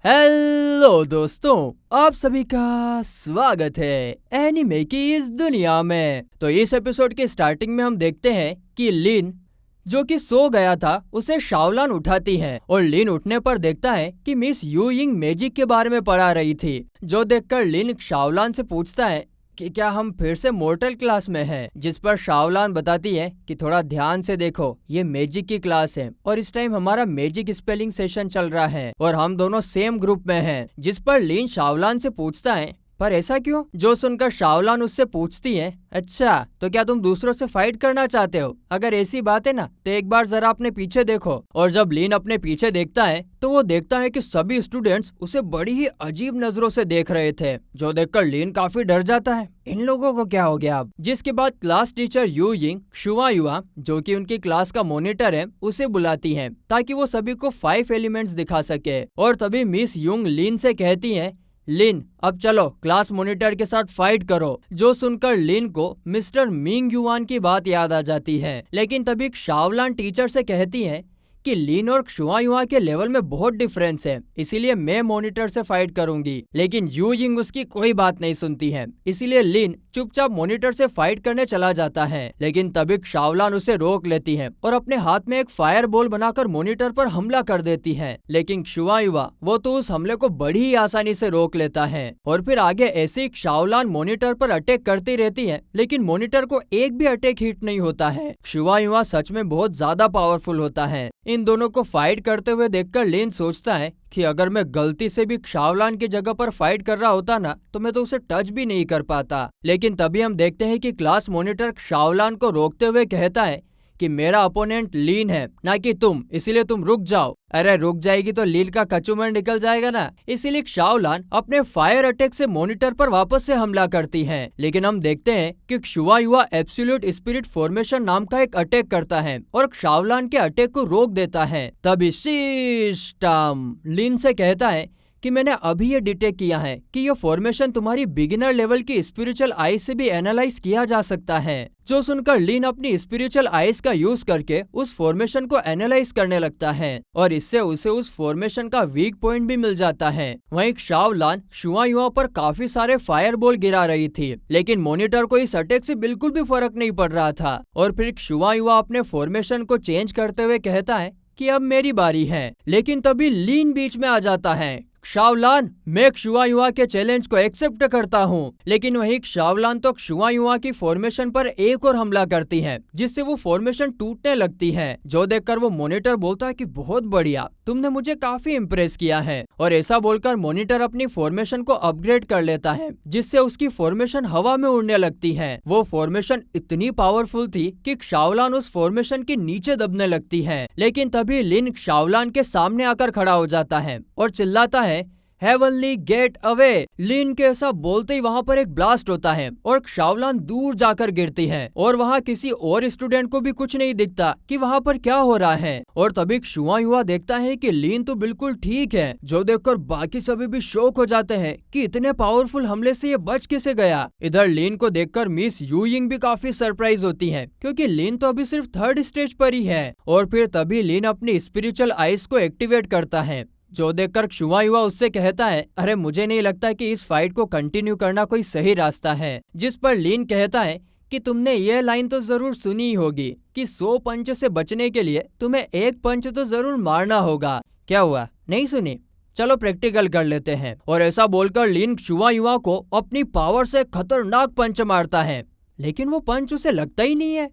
Hello दोस्तों, आप सभी का स्वागत है एनीमे की इस दुनिया में। तो इस एपिसोड के स्टार्टिंग में हम देखते हैं कि लिन जो कि सो गया था उसे शाओलान उठाती है और लिन उठने पर देखता है कि मिस यू यिंग मैजिक के बारे में पढ़ा रही थी। जो देखकर लिन शाओलान से पूछता है कि क्या हम फिर से मॉर्टल क्लास में हैं, जिस पर शाओलान बताती है कि थोड़ा ध्यान से देखो, ये मैजिक की क्लास है और इस टाइम हमारा मैजिक स्पेलिंग सेशन चल रहा है और हम दोनों सेम ग्रुप में हैं। जिस पर लिन शाओलान से पूछता है पर ऐसा क्यों? जो सुनकर शाओलान उससे पूछती है, अच्छा तो क्या तुम दूसरों से फाइट करना चाहते हो? अगर ऐसी बात है ना तो एक बार जरा अपने पीछे देखो। और जब लिन अपने पीछे देखता है तो वो देखता है कि सभी स्टूडेंट्स उसे बड़ी ही अजीब नजरों से देख रहे थे। जो देखकर लिन काफी डर जाता है, इन लोगों को क्या हो गया अब। जिसके बाद class teacher Yu Ying Shua Yua, जो कि उनकी क्लास का मॉनिटर है, उसे बुलाती है ताकि वो सभी को 5 एलिमेंट्स दिखा सके। और तभी मिस युंग लिन से कहती है, लिन अब चलो क्लास मॉनिटर के साथ फाइट करो। जो सुनकर लिन को मिस्टर मिंग युआन की बात याद आ जाती है। लेकिन तभी शाओलान टीचर से कहती है कि लिन और शुआ युआ के लेवल में बहुत डिफरेंस है, इसीलिए मैं मॉनिटर से फाइट करूंगी। लेकिन यू यिंग उसकी कोई बात नहीं सुनती है, इसीलिए लिन चुपचाप मॉनिटर से फाइट करने चला जाता है। लेकिन तभी शाओलान उसे रोक लेती है और अपने हाथ में एक फायर बॉल बनाकर मॉनिटर पर हमला कर देती है। लेकिन शुआ युआ वो तो उस हमले को बड़ी ही आसानी से रोक लेता है और फिर आगे ऐसे ही शाओलान मॉनिटर पर अटैक करती रहती है, लेकिन मॉनिटर को एक भी अटैक हिट नहीं होता है। शुआ युआ सच में बहुत ज्यादा पावरफुल होता है। इन दोनों को फाइट करते हुए देखकर लिन सोचता है कि अगर मैं गलती से भी शाओलान की जगह पर फाइट कर रहा होता ना तो मैं तो उसे टच भी नहीं कर पाता। लेकिन तभी हम देखते हैं कि क्लास मॉनिटर शाओलान को रोकते हुए कहता है कि मेरा अपोनेंट लीन है ना कि तुम, इसीलिए तुम रुक जाओ। अरे रुक जाएगी तो लीन का कचूमर निकल जाएगा ना। इसीलिए शाओलान अपने फायर अटैक से मॉनिटर पर वापस से हमला करती है। लेकिन हम देखते हैं कि शुआ युआ एब्सोल्यूट स्पिरिट फॉर्मेशन नाम का एक अटैक करता है और शाओलान के अटैक को रोक देता है। तभी सिस्टम लिन से कहता है कि मैंने अभी ये डिटेक्ट किया है कि ये फॉर्मेशन तुम्हारी बिगिनर लेवल की स्पिरिचुअल आइज से भी एनालाइज किया जा सकता है। जो सुनकर लिन अपनी स्पिरिचुअल आइज का यूज करके उस फॉर्मेशन को एनालाइज करने लगता है और इससे उसे उस फॉर्मेशन का वीक पॉइंट भी मिल जाता है। वहीं शाओलान शुआ युआ पर काफी सारे फायर बॉल गिरा रही थी, लेकिन मॉनिटर को इस अटैक से बिल्कुल भी फर्क नहीं पड़ रहा था। और फिर शुआ युआ अपने फॉर्मेशन को चेंज करते हुए कहता है कि अब मेरी बारी है। लेकिन तभी लिन बीच में आ जाता है। शाओलान, मैं शुआ युआ के चैलेंज को एक्सेप्ट करता हूँ। लेकिन वही शाओलान तो शुआ युआ की फॉर्मेशन पर एक और हमला करती है, जिससे वो फॉर्मेशन टूटने लगती है। जो देखकर वो मॉनिटर बोलता है कि बहुत बढ़िया, तुमने मुझे काफी इम्प्रेस किया है। और ऐसा बोलकर मॉनिटर अपनी फॉर्मेशन को अपग्रेड कर लेता है, जिससे उसकी फॉर्मेशन हवा में उड़ने लगती है। वो फॉर्मेशन इतनी पावरफुल थी कि शाओलान उस फॉर्मेशन के नीचे दबने लगती है। लेकिन तभी लिन शाओलान के सामने आकर खड़ा हो जाता है और चिल्लाता है, हेवनली गेट अवे। लिन के ऐसा बोलते ही वहाँ पर एक ब्लास्ट होता है और शाओलान दूर जाकर गिरती है और वहाँ किसी और स्टूडेंट को भी कुछ नहीं दिखता कि वहाँ पर क्या हो रहा है। और तभी शुआ युआ देखता है कि लिन तो बिल्कुल ठीक है। जो देखकर बाकी सभी भी शॉक हो जाते हैं कि इतने पावरफुल हमले से ये बच कैसे गया। इधर लिन को देखकर मिस यू यिंग भी काफी सरप्राइज होती है, क्योंकि लिन तो अभी सिर्फ 3rd स्टेज पर ही है। और फिर तभी लिन अपनी स्पिरिचुअल आइज को एक्टिवेट करता है। जो देखकर शुआ युआ उससे कहता है, अरे मुझे नहीं लगता कि इस फाइट को कंटिन्यू करना कोई सही रास्ता है। जिस पर लिन कहता है कि तुमने ये लाइन तो जरूर सुनी ही होगी कि 100 पंच से बचने के लिए तुम्हें एक पंच तो जरूर मारना होगा। क्या हुआ, नहीं सुनी? चलो प्रैक्टिकल कर लेते हैं। और ऐसा बोलकर लिन शुआ युआ को अपनी पावर से खतरनाक पंच मारता है, लेकिन वो पंच उसे लगता ही नहीं है।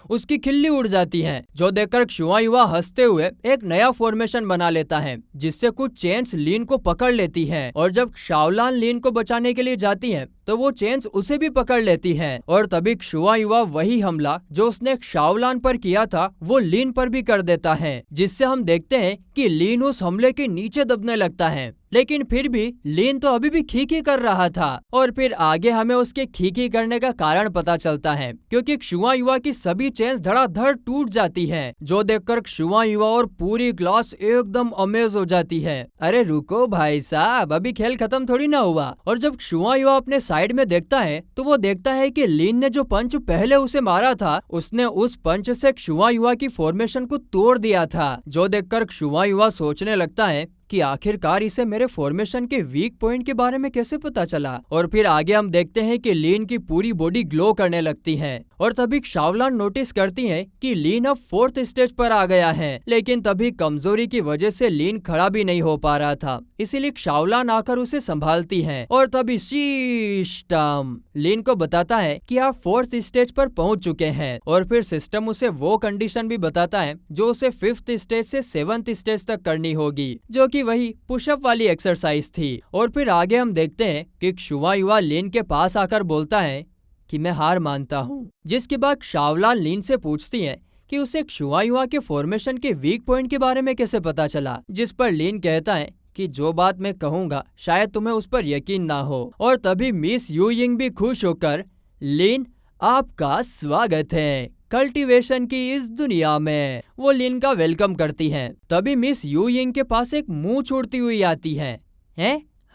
उसकी खिल्ली उड़ जाती है। जो देखकर शुआ युआ हंसते हुए एक नया फॉर्मेशन बना लेता है, जिससे कुछ चेन्स लिन को पकड़ लेती है। और जब शाओलान लिन को बचाने के लिए जाती है तो वो चेन्स उसे भी पकड़ लेती है। और तभी शुआ युआ वही हमला जो उसने शाओलान पर किया था वो लिन पर भी कर देता है, जिससे हम देखते हैं कि लिन उस हमले के नीचे दबने लगता है। लेकिन फिर भी लिन तो अभी भी खीखी कर रहा था। और फिर आगे हमें उसके खीखी करने का कारण पता चलता है, क्योंकि शुआ युआ की सभी चेन्स धड़ाधड़ टूट जाती है। जो देखकर शुआ युआ और पूरी क्लास एकदम अमेज हो जाती है। अरे रुको भाई साहब, अभी खेल खत्म थोड़ी ना हुआ। और जब शुआ युआ अपने साइड में देखता है तो वो देखता है कि लिन ने जो पंच पहले उसे मारा था, उसने उस पंच से शुआ युआ की फॉर्मेशन को तोड़ दिया था। जो देखकर शुआ युआ सोचने लगता है कि आखिरकार इसे मेरे फॉर्मेशन के वीक पॉइंट के बारे में कैसे पता चला। और फिर आगे हम देखते हैं कि लीन की पूरी बॉडी ग्लो करने लगती है और तभी शाओलान नोटिस करती है कि लीन अब 4th स्टेज पर आ गया है। लेकिन तभी कमजोरी की वजह से लीन खड़ा भी नहीं हो पा रहा था, इसीलिए शाओलान आकर उसे संभालती है और तभी सिस्टम लीन को बताता है कि आप 4th स्टेज पर पहुंच चुके हैं। और फिर सिस्टम उसे वो कंडीशन भी बताता है जो उसे 5th स्टेज से 7th स्टेज तक करनी होगी, जो कि वही पुशअप वाली एक्सरसाइज थी। और फिर आगे हम देखते हैं कि क्षुवा युवा लीन के पास आकर बोलता है कि मैं हार मानता हूँ। जिसके बाद शाओलान लीन से पूछती है कि उसे क्षुवा युवा के फॉर्मेशन के वीक पॉइंट के बारे में कैसे पता चला, जिस पर लीन कहता है कि जो बात मैं कहूंगा शायद तुम्हें उस पर यकीन ना हो। और तभी मिस यू यिंग भी खुश होकर लीन आपका स्वागत है कल्टीवेशन की इस दुनिया में, वो लीन का वेलकम करती हैं। तभी मिस यू यिंग के पास एक मुंह छोड़ती हुई आती है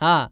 हाँ,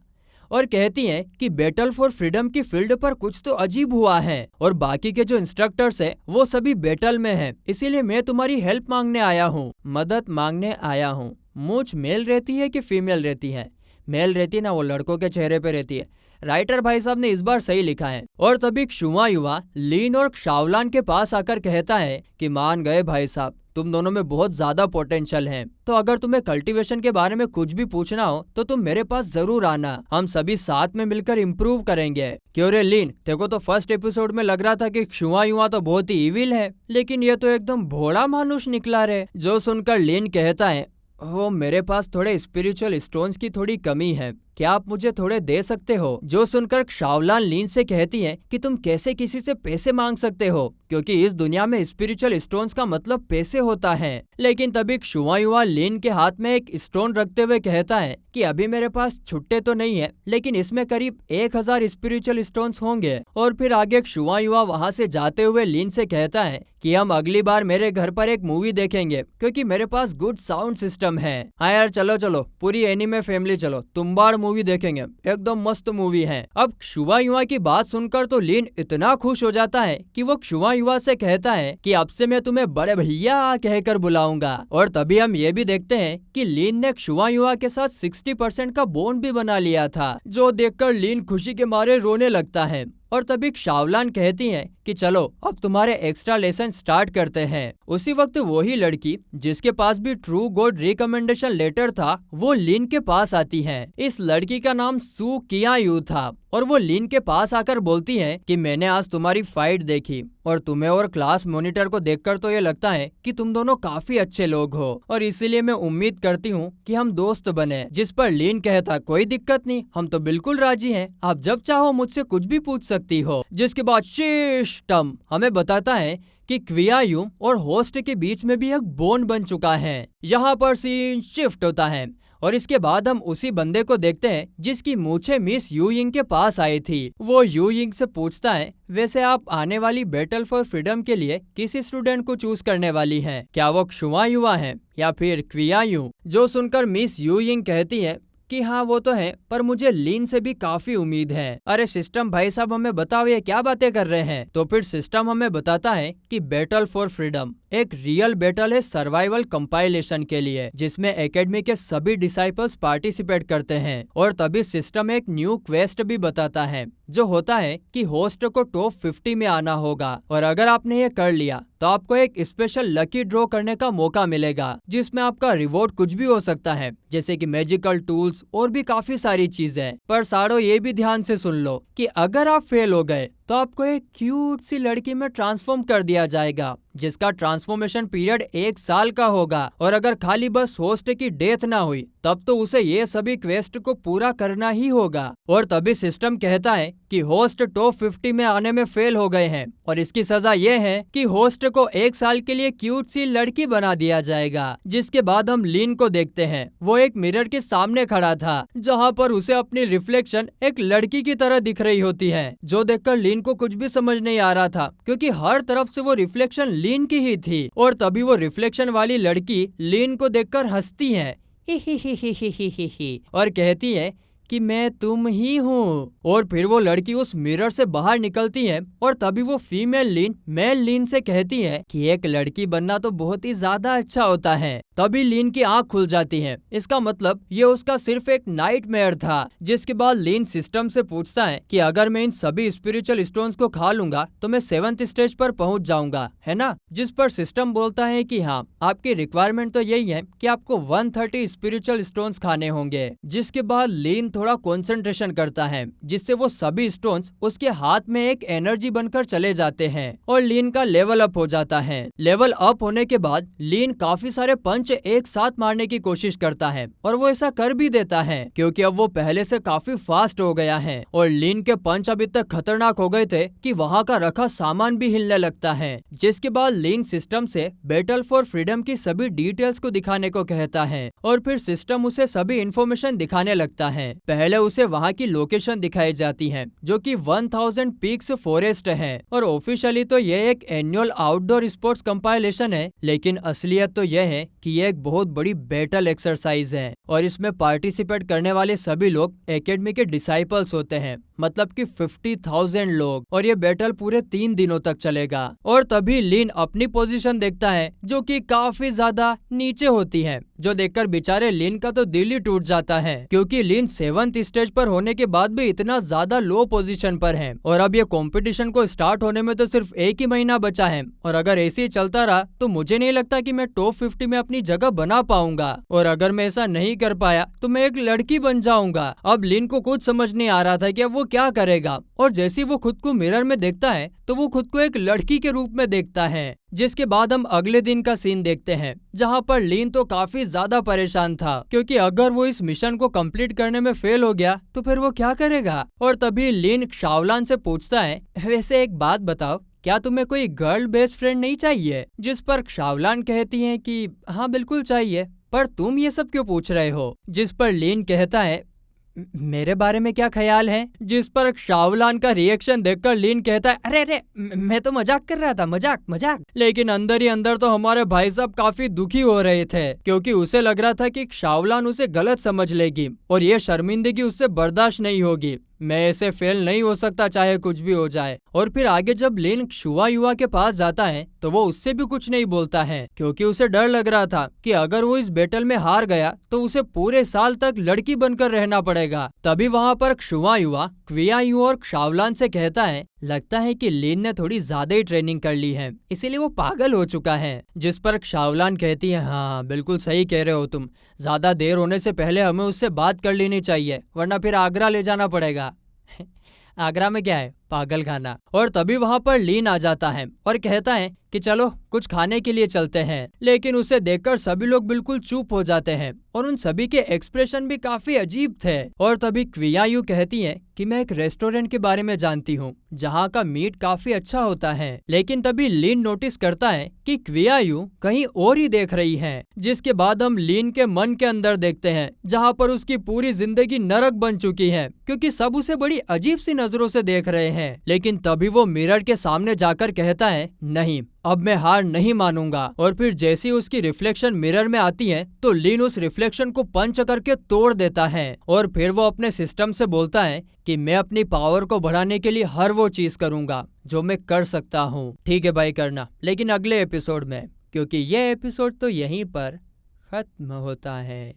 और कहती हैं कि बैटल फॉर फ्रीडम की फील्ड पर कुछ तो अजीब हुआ है और बाकी के जो इंस्ट्रक्टर्स हैं वो सभी बैटल में हैं, इसीलिए मैं तुम्हारी हेल्प मांगने आया हूँ, मदद मांगने आया हूँ। मूंछ मेल रहती है कि फीमेल रहती है? मेल रहती है ना, वो लड़कों के चेहरे पे रहती है। राइटर भाई साहब ने इस बार सही लिखा है। और तभी क्षुवा युवा लीन और शाओलान के पास आकर कहता है कि मान गए भाई साहब, तुम दोनों में बहुत ज्यादा पोटेंशियल है, तो अगर तुम्हें कल्टीवेशन के बारे में कुछ भी पूछना हो तो तुम मेरे पास जरूर आना, हम सभी साथ में मिलकर इम्प्रूव करेंगे। क्यों रे लीन, देखो तो फर्स्ट एपिसोड में लग रहा था कि क्षुवा युवा तो बहुत ही इविल है, लेकिन ये तो एकदम भोला मानुष निकला रे। जो सुनकर लीन कहता है वो मेरे पास थोड़े स्पिरिचुअल स्टोन्स की थोड़ी कमी है, क्या आप मुझे थोड़े दे सकते हो? जो सुनकर शाओलान लीन से कहती है कि तुम कैसे किसी से पैसे मांग सकते हो, क्योंकि इस दुनिया में स्पिरिचुअल स्टोन्स का मतलब पैसे होता है। लेकिन तभी क्षुवा युवा लीन के हाथ में एक स्टोन रखते हुए कहता है कि अभी मेरे पास छुट्टे तो नहीं है, लेकिन इसमें करीब 1000 स्पिरिचुअल स्टोन्स होंगे। और फिर आगे क्षुवा युवा वहाँ से जाते हुए लीन से कहता है कि हम अगली बार मेरे घर पर एक मूवी देखेंगे, क्योंकि मेरे पास गुड साउंड सिस्टम है। हाँ यार, चलो चलो पूरी एनीमे फैमिली चलो, तुम्बाड़ मूवी देखेंगे, एकदम मस्त मूवी है। अब क्षुवा युवा की बात सुनकर तो लीन इतना खुश हो जाता है कि वो क्षुवा युवा से कहता है कि अब से मैं तुम्हें बड़े भैया कहकर बुलाऊंगा। और तभी हम ये भी देखते हैं कि लीन ने क्षुवा युवा के साथ 60% का बॉन्ड भी बना लिया था, जो देखकर लीन खुशी के मारे रोने लगता है। और तभी शाओलान कहती हैं कि चलो अब तुम्हारे एक्स्ट्रा लेसन स्टार्ट करते हैं। उसी वक्त वही लड़की जिसके पास भी ट्रू गॉड रिकमेंडेशन लेटर था वो लीन के पास आती है। इस लड़की का नाम सू किया यू था और वो लीन के पास आकर बोलती है कि मैंने आज तुम्हारी फाइट देखी और तुम्हें और क्लास मॉनिटर को देखकर तो ये लगता है कि तुम दोनों काफी अच्छे लोग हो और इसीलिए मैं उम्मीद करती हूँ कि हम दोस्त बने। जिस पर लीन कहता कोई दिक्कत नहीं, हम तो बिल्कुल राजी हैं, आप जब चाहो मुझसे कुछ भी पूछ सकती हो। जिसके बाद सिस्टम हमें बताता है कि क्विया यूम और होस्ट के बीच में भी एक बॉन्ड बन चुका है। यहाँ पर सीन शिफ्ट होता है और इसके बाद हम उसी बंदे को देखते हैं जिसकी मूछें मिस यू यिंग के पास आई थी। वो यू यिंग से पूछता है वैसे आप आने वाली बैटल फॉर फ्रीडम के लिए किस स्टूडेंट को चूज करने वाली हैं? क्या वो क्षुवा युवा है या फिर क्विया यू? जो सुनकर मिस यू यिंग कहती है कि हाँ वो तो है, पर मुझे लीन से भी काफी उम्मीद है। अरे सिस्टम भाई साहब हमें बताओ ये क्या बातें कर रहे हैं? तो फिर सिस्टम हमें बताता है कि बैटल फॉर फ्रीडम एक रियल बैटल है सर्वाइवल कंपाइलेशन के लिए, जिसमें एकेडमी के सभी डिसाइपल्स पार्टिसिपेट करते हैं। और तभी सिस्टम एक न्यू क्वेस्ट भी बताता है जो होता है कि होस्ट को टॉप 50 में आना होगा और अगर आपने ये कर लिया तो आपको एक स्पेशल लकी ड्रॉ करने का मौका मिलेगा, जिसमें आपका रिवॉर्ड कुछ भी हो सकता है, जैसे कि मैजिकल टूल्स और भी काफी सारी चीजें। पर सारो ये भी ध्यान से सुन लो कि अगर आप फेल हो गए तो आपको एक क्यूट सी लड़की में ट्रांसफॉर्म कर दिया जाएगा, जिसका ट्रांसफॉर्मेशन पीरियड 1 साल का होगा। और अगर खाली बस होस्ट की डेथ ना हुई तब तो उसे ये सभी क्वेस्ट को पूरा करना ही होगा। और तभी सिस्टम कहता है कि होस्ट टॉप 50 में आने में फेल हो गए हैं और इसकी सजा ये है कि होस्ट को 1 साल के लिए क्यूट सी लड़की बना दिया जाएगा। जिसके बाद हम लीन को देखते हैं, वो एक मिरर के सामने खड़ा था जहाँ पर उसे अपनी रिफ्लेक्शन एक लड़की की तरह दिख रही होती है, जो देखकर लीन को कुछ भी समझ नहीं आ रहा था क्योंकि हर तरफ से वो रिफ्लेक्शन लीन की ही थी। और तभी वो रिफ्लेक्शन वाली लड़की लीन को देखकर हंसती है ही और कहती है कि मैं तुम ही हूँ। और फिर वो लड़की उस मिरर से बाहर निकलती है और तभी वो फीमेल लीन मेल लीन से कहती है कि एक लड़की बनना तो बहुत ही ज्यादा अच्छा होता है। तभी लीन की आंख खुल जाती है। इसका मतलब ये उसका सिर्फ एक नाइटमेयर था। जिसके बाद लीन सिस्टम से पूछता है कि अगर मैं इन सभी स्पिरिचुअल स्टोन्स को खा लूंगा तो मैं 7th स्टेज पर पहुंच जाऊंगा, है ना? जिस पर सिस्टम बोलता है कि हाँ, आपकी रिक्वायरमेंट तो यही है कि आपको 130 स्पिरिचुअल स्टोन्स खाने होंगे। जिसके बाद लीन थोड़ा कंसंट्रेशन करता है जिससे वो सभी स्टोन्स उसके हाथ में एक एनर्जी बनकर चले जाते हैं और लीन का लेवल अप हो जाता है। लेवल अप होने के बाद लीन काफी सारे पंच एक साथ मारने की कोशिश करता है और वो ऐसा कर भी देता है क्योंकि अब वो पहले से काफी फास्ट हो गया है और लीन के पंच अभी तक खतरनाक हो गए थे कि वहाँ का रखा सामान भी हिलने लगता है। जिसके बाद लीन सिस्टम से बैटल फॉर फ्रीडम की सभी डिटेल्स को दिखाने को कहता है और फिर सिस्टम उसे सभी इंफॉर्मेशन दिखाने लगता है। पहले उसे वहाँ की लोकेशन दिखाई जाती है जो कि 1000 पीक्स फॉरेस्ट है और ऑफिशियली तो यह एक एनुअल आउटडोर स्पोर्ट्स कंपाइलेशन है, लेकिन असलियत तो यह है कि यह एक बहुत बड़ी बैटल एक्सरसाइज है और इसमें पार्टिसिपेट करने वाले सभी लोग एकेडमी के डिसाइपल्स होते हैं, मतलब कि 50,000 लोग। और ये बैटल पूरे 3 दिनों तक चलेगा। और तभी लीन अपनी पोजीशन देखता है जो कि काफी ज्यादा नीचे होती है, जो देखकर बेचारे लीन का तो दिल ही टूट जाता है क्योंकि लीन 7th स्टेज पर होने के बाद भी इतना ज्यादा लो पोजीशन पर है और अब ये कंपटीशन को स्टार्ट होने में तो सिर्फ 1 ही महीना बचा है और अगर ऐसे ही चलता रहा तो मुझे नहीं लगता कि मैं टॉप 50 में अपनी जगह बना पाऊंगा और अगर मैं ऐसा नहीं कर पाया तो मैं एक लड़की बन जाऊंगा। अब लीन को कुछ समझ नहीं आ रहा था कि अब वो क्या करेगा और जैसे ही वो खुद को मिरर में देखता है तो वो खुद को एक लड़की के रूप में देखता है। जिसके बाद हम अगले दिन का सीन देखते हैं जहाँ पर लीन तो काफी ज्यादा परेशान था क्योंकि अगर वो इस मिशन को कंप्लीट करने में फेल हो गया तो फिर वो क्या करेगा। और तभी लीन शावलान से पूछता है, वैसे एक बात बताओ, क्या तुम्हें कोई गर्ल बेस्ट फ्रेंड नहीं चाहिए? जिस पर शावलान कहती है कि हाँ बिल्कुल चाहिए, पर तुम ये सब क्यों पूछ रहे हो? जिस पर लीन कहता है, मेरे बारे में क्या ख्याल है? जिस पर शावलान का रिएक्शन देखकर लीन कहता है, अरे अरे मैं तो मजाक कर रहा था, मजाक मजाक। लेकिन अंदर ही अंदर तो हमारे भाई साहब काफी दुखी हो रहे थे क्योंकि उसे लग रहा था कि शावलान उसे गलत समझ लेगी और ये शर्मिंदगी उससे बर्दाश्त नहीं होगी। मैं ऐसे फेल नहीं हो सकता चाहे कुछ भी हो जाए। और फिर आगे जब लीन शुआ युवा के पास जाता है तो वो उससे भी कुछ नहीं बोलता है क्योंकि उसे डर लग रहा था कि अगर वो इस बैटल में हार गया तो उसे पूरे साल तक लड़की बनकर रहना पड़ेगा। तभी वहाँ पर शुआ युवा क्विया यू और शावलान से कहता है, लगता है कि लीन ने थोड़ी ज्यादा ही ट्रेनिंग कर ली है इसीलिए वो पागल हो चुका है। जिस पर शावलान कहती है, हाँ बिल्कुल सही कह रहे हो तुम, ज्यादा देर होने से पहले हमें उससे बात कर लेनी चाहिए वरना फिर आगरा ले जाना पड़ेगा। आगरा में क्या है? पागल खाना। और तभी वहाँ पर लीन आ जाता है और कहता है कि चलो कुछ खाने के लिए चलते हैं। लेकिन उसे देखकर सभी लोग बिल्कुल चुप हो जाते हैं और उन सभी के एक्सप्रेशन भी काफी अजीब थे। और तभी क्विया यू कहती है कि मैं एक रेस्टोरेंट के बारे में जानती हूँ जहाँ का मीट काफी अच्छा होता है। लेकिन तभी लीन नोटिस करता है कि क्विया यू कहीं और ही देख रही है। जिसके बाद हम लीन के मन के अंदर देखते हैं जहाँ पर उसकी पूरी जिंदगी नरक बन चुकी है क्योंकि सब उसे बड़ी अजीब सी नजरों से देख रहे हैं। लेकिन तभी वो मिरर के सामने जाकर कहता है, नहीं अब मैं हार नहीं मानूंगा। और फिर जैसी उसकी रिफ्लेक्शन मिरर में आती है तो लीन उस रिफ्लेक्शन को पंच करके तोड़ देता है और फिर वो अपने सिस्टम से बोलता है कि मैं अपनी पावर को बढ़ाने के लिए हर वो चीज करूंगा जो मैं कर सकता हूँ। ठीक है भाई, करना, लेकिन अगले एपिसोड में, क्योंकि ये एपिसोड तो यहीं पर खत्म होता है।